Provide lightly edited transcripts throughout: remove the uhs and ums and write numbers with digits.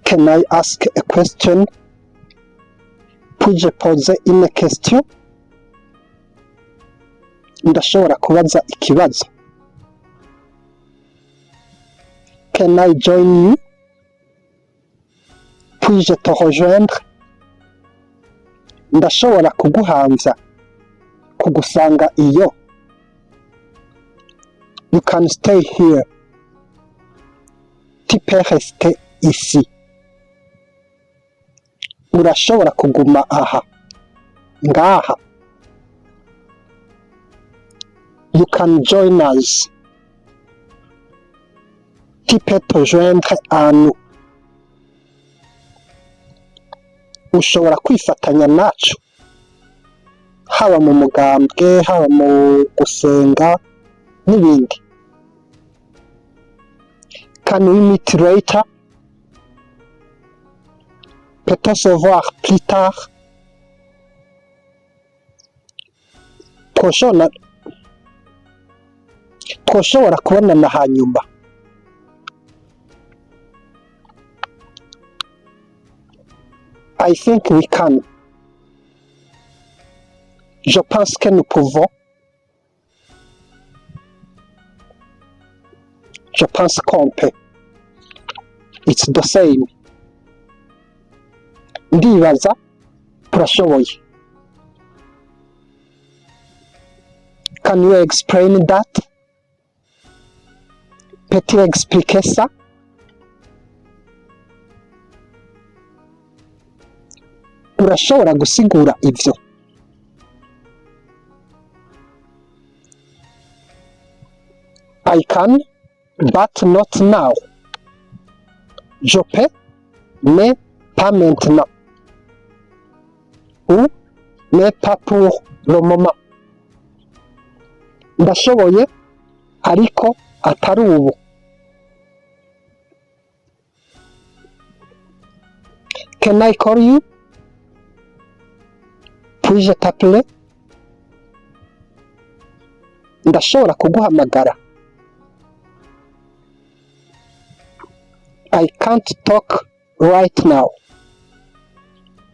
Can I ask a question? Puis-je poser une question? Ndashobora kubaza ikibazo. Can I join you? Puis-je te rejoindre? Ndashobora kuguhamvya, kugusanga iyo. You can stay here. Tu peux rester ici. Urashobora kuguma aha, ngaha. You can join us. Tu peux te joindre à nous. Ushobora kwifatanya nacu, haba mu mugambwe, haba mu gusenga n'ibindi. Can we meet later? Peut-on se voir plus tard? Twoshobora kubonana hanyuma. I think we can. Je pense que nous pouvons. Je pense qu'on peut. It's the same. Ndibaza turashoboye. Can you explain that? Peux-tu expliquer ça? Urashobora gusigura ivyo? I can, but not now. Je peux, mais pas maintenant. Ou, mais pas pour le moment. Ndashoboye, ariko atari ubu. Can I call you? Puis-je t'appeler? Ndashobora kuguhamagara. I can't talk right now.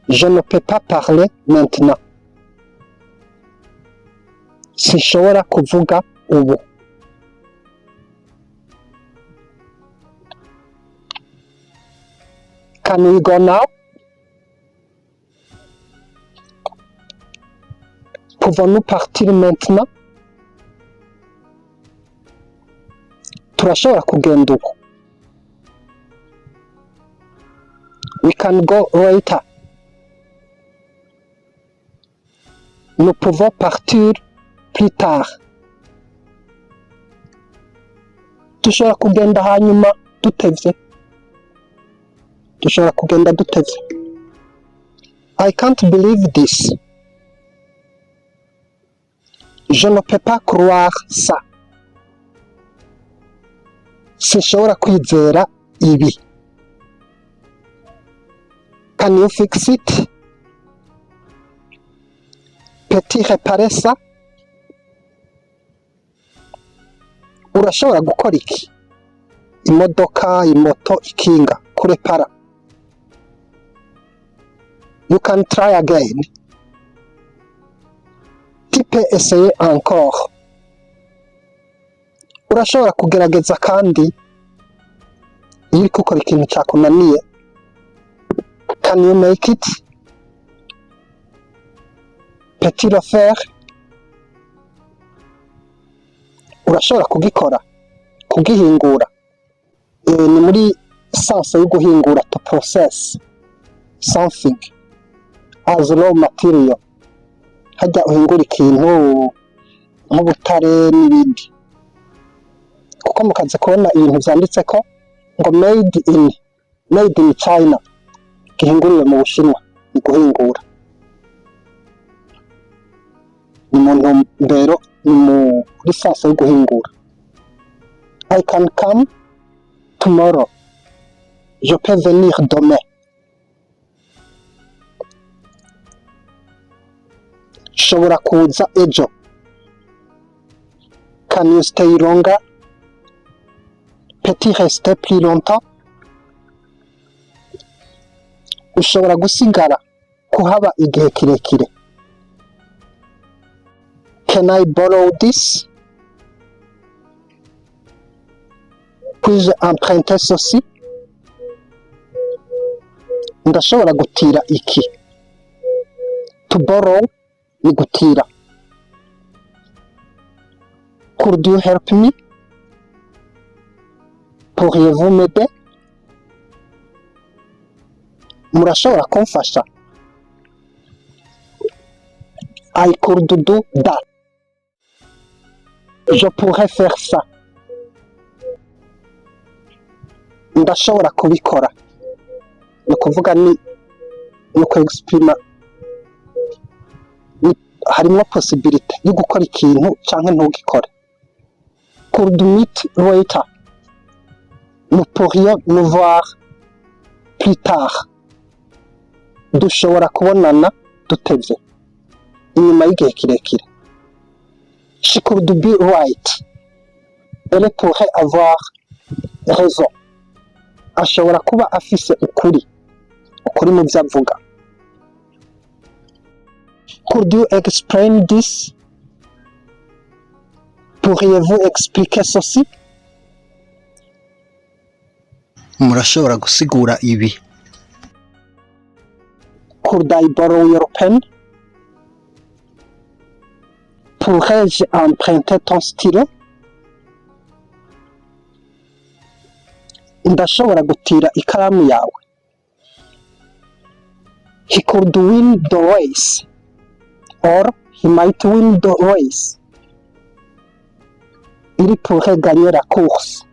Je ne peux pas parler maintenant. Sinshobora kuvuga ubu. Can we go now? Pouvons-nous partir maintenant? Turashobora kugenda ubu. We can go later. Nous pouvons partir plus tard. Dushobora kugenda hanyuma dutevye. Dushobora kugenda dutevye. I can't believe this. Je ne peux pas croire ça. Sinshobora kwizera ibi. Can you fix it? Peux-tu réparer ça? Urashobora gukora iki? Imodoka, imoto, ikinga, kurepara. You can try again. Tu peux essayer encore. Urashobora kugerageza kandi iyo uriko ukora ikintu cyakunaniye. Can you make it? Peux-tu le faire? Urashobora kugikora, kugihingura. Ni muri sense yo guhingura, to process something as raw material. Hajya uhingura ikintu nk'ubutare n'ibindi. Kuko mukaze kubona ibintu vyanditse ko ngo made in China, gihinguriwe mu Bushinwa, ni guhingura. Ni mu ntumbero, ni muri sense yo guhingura. I can come tomorrow. Je peux venir demain. Shobora kuza ejo. Can you stay longer? Peux-tu rester plus longtemps? ushobora gusigara kuhaba igihe kirekire. Can I borrow this? Puis-je emprunter ceci? Ndashobora gutira iki? To borrow ni gutira. Could you help me? Pourriez-vous m'aider? Murashobora kumfasha? I could do that. Je pourrais faire ça. Ndashobora kubikora. Ni ukuvuga ni ku-exprima harimo possibility yo gukora ikintu canke ntugikore. Could meet later. Nous pourrions nous voir plus tard. Dushobora kubonana dutevye inyuma y'igihe kirekire. She could be right. Elle pourrait avoir raison. Ashobora kuba afise ukuri mu vyo avuga. Could you explain this? Pourriez-vous expliquer ceci? Murashobora gusigura ibi. Could I borrow your pen? Pourrais-je emprunter ton stylo? Ndashobora gutira ikaramu yawe. He could win the race. Or he might win the race. Il pourrait gagner la course.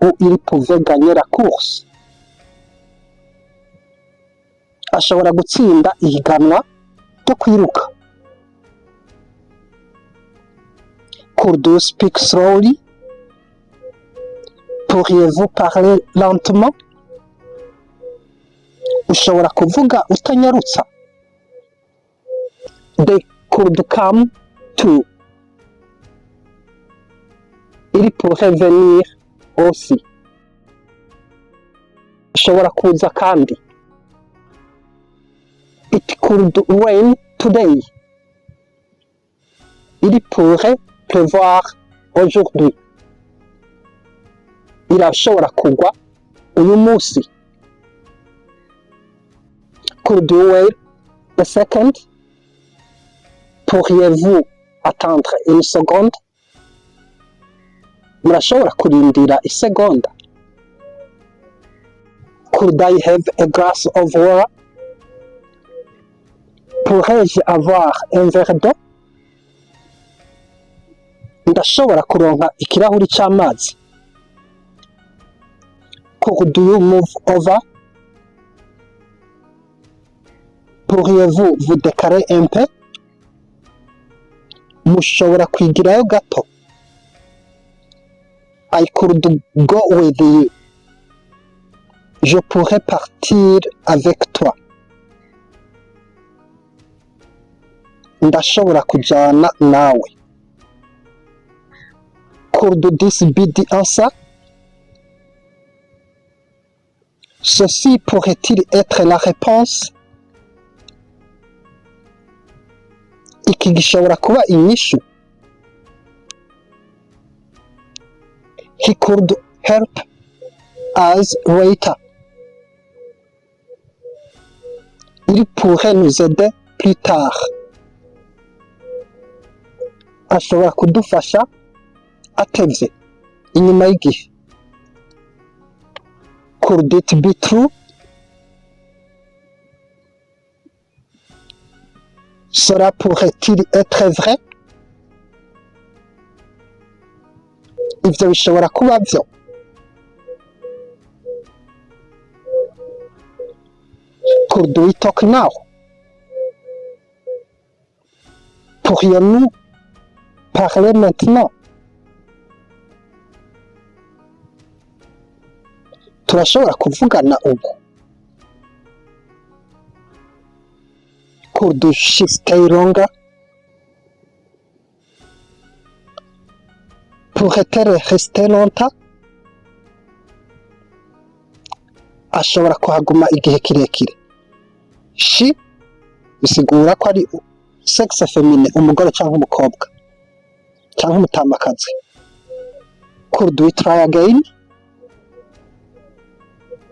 Ou il pouvait gagner la course. Ashobora gutsinda ihiganwa ryo kwiruka. Could you speak slowly? Pourriez-vous parler lentement? Ushobora kuvuga utanyarutsa. They could come too. Il pourrait venir aussi. Ushobora kuza kandi. It could rain today. Il pourrait pleuvoir aujourd'hui. Irashobora kugwa uyu munsi. Could you wait a second? Pourriez-vous attendre une seconde? Murashobora kurindira isegonda. Could I have a glass of water? Pourrais-je avoir un verre d'eau? Ndashobora kuronka ikirahuri c'amazi. Could you move over? Pourriez-vous vous décaler un peu? Mushobora kwigirayo gato. I could go with you. Je pourrais partir avec toi. Ndashobora kujana nawe. Could this be the answer? Ceci pourrait-il être la réponse? Iki gishobora kuba inyishu. He could help us later. Il pourrait nous aider plus tard. Ashobora kudufasha atevye inyuma y'igihe. Could it be true? Cela pourrait-il être vrai? Ivyo bishobora kuba vyo. Could we talk now? Pourrions-nous parler maintenant? Turashobora kuvugana ubu. Could she stay longer? Pourrait-elle rester longtemps? Ashobora kuhaguma igihe kirekire. She bisigura ko ari sexe féminin, umugore cyangwa umukobwa cyangwa umutamakazi. Could we try again?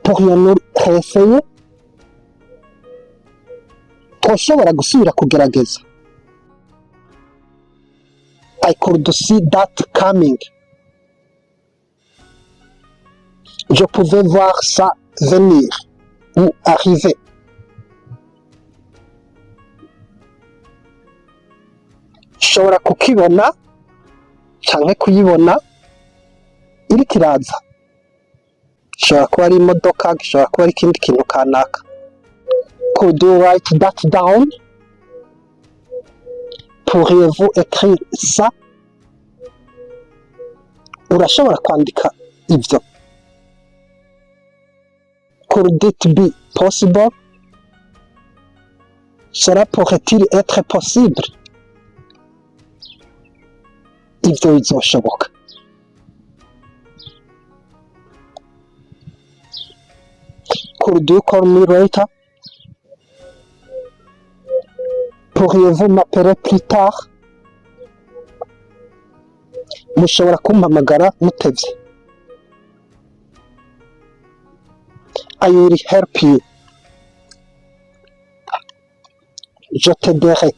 Pourrions-nous réessayer? Twoshobora gusubira kugerageza. I could see that coming. Je pouvais voir ça venir ou arriver. Nshobora kukibona canke kuyibona iriko iraza. Gishobora kuba ari imodoka, gishobora kuba ari ikindi kintu kanaka. Could you write that down? Pourriez-vous écrire ça? Urashobora kwandika ivyo. Could it be possible? Cela pourrait-il être possible? Ivyo bizoshoboka. Could you call me later? Pourriez-vous m'appeler plus tard? Mushobora kumpamagara mutevye. I will help you. Je t'aiderai.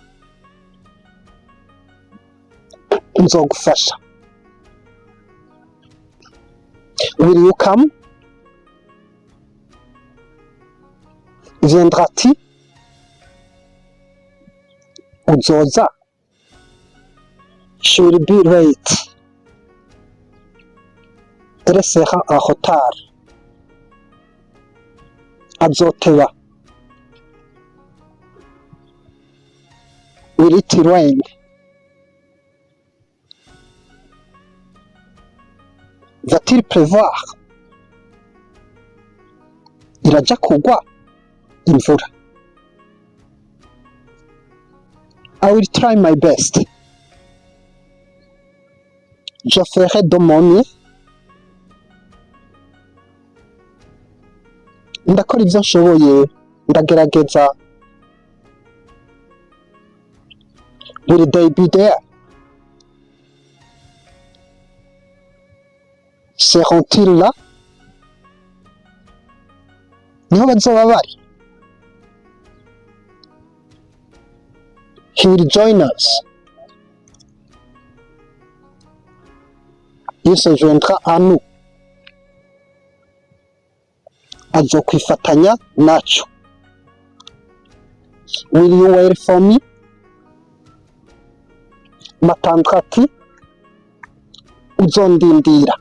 Nzogufasha. Will you come? Viendras-tu? Uzoza. She will be late. Elle sera en retard. Azoteba. Will it rain? Va-t-il pleuvoir? Iraja kugwa imvura. I will try my best. Je ferai de mon mieux. Ndakora ivyo nshoboye, ndagerageza. Will they be there? Seront-ils là? Niho bazoba bari. He will join us. Il se joindra à nous. Azokwifatanya naco. Will you wait for me? M'attendras-tu? Uzondindira.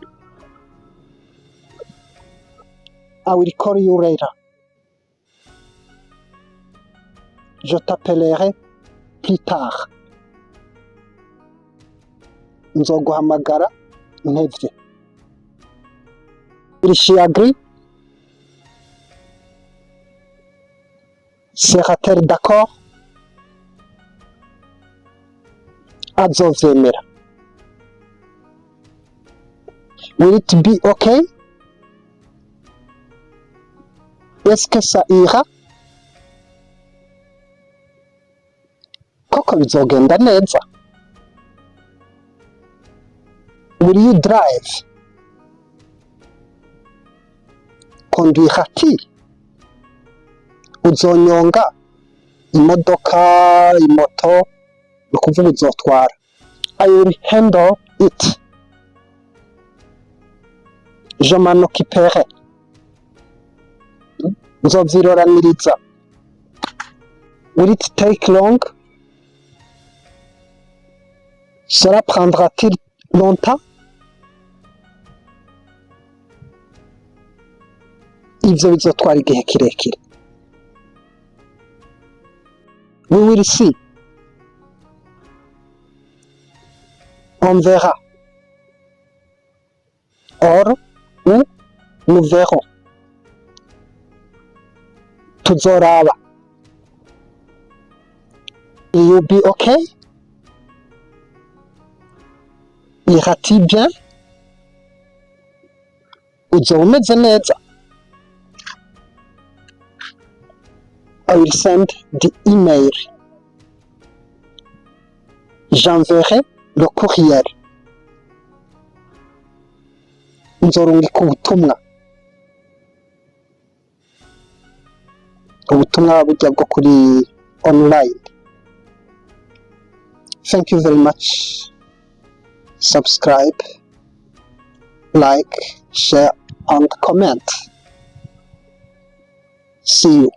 I will call you later. Je t'appellerai plus tard. Nzoguhamagara ntevye. Will she agree? Sera-t-elle d'accord? Azovyemera. Will it be okay? Est-ce que ça ira? Koko bizogenda neza. Will you drive? Conduiras-tu? Uzonyonga imodoka, imoto, nukuvuga uzotwara. I will handle it. Je m'en occuperai. Nzovyiroraniriza. Will it take long? Cela prendra-t-il longtemps? Ivyo bizotwara igihe kirekire. We will see. On verra. Or, ou, nous verrons. Tuzoraba. Will you be okay? Ira-t-il bien? Uzoba umeze neza. I will send the email. J'enverrai le courriel. Nzorungika ubutumwa. Ubutumwa burya bwo kuri online. Thank you very much. Subscribe, like, share, and comment. See you.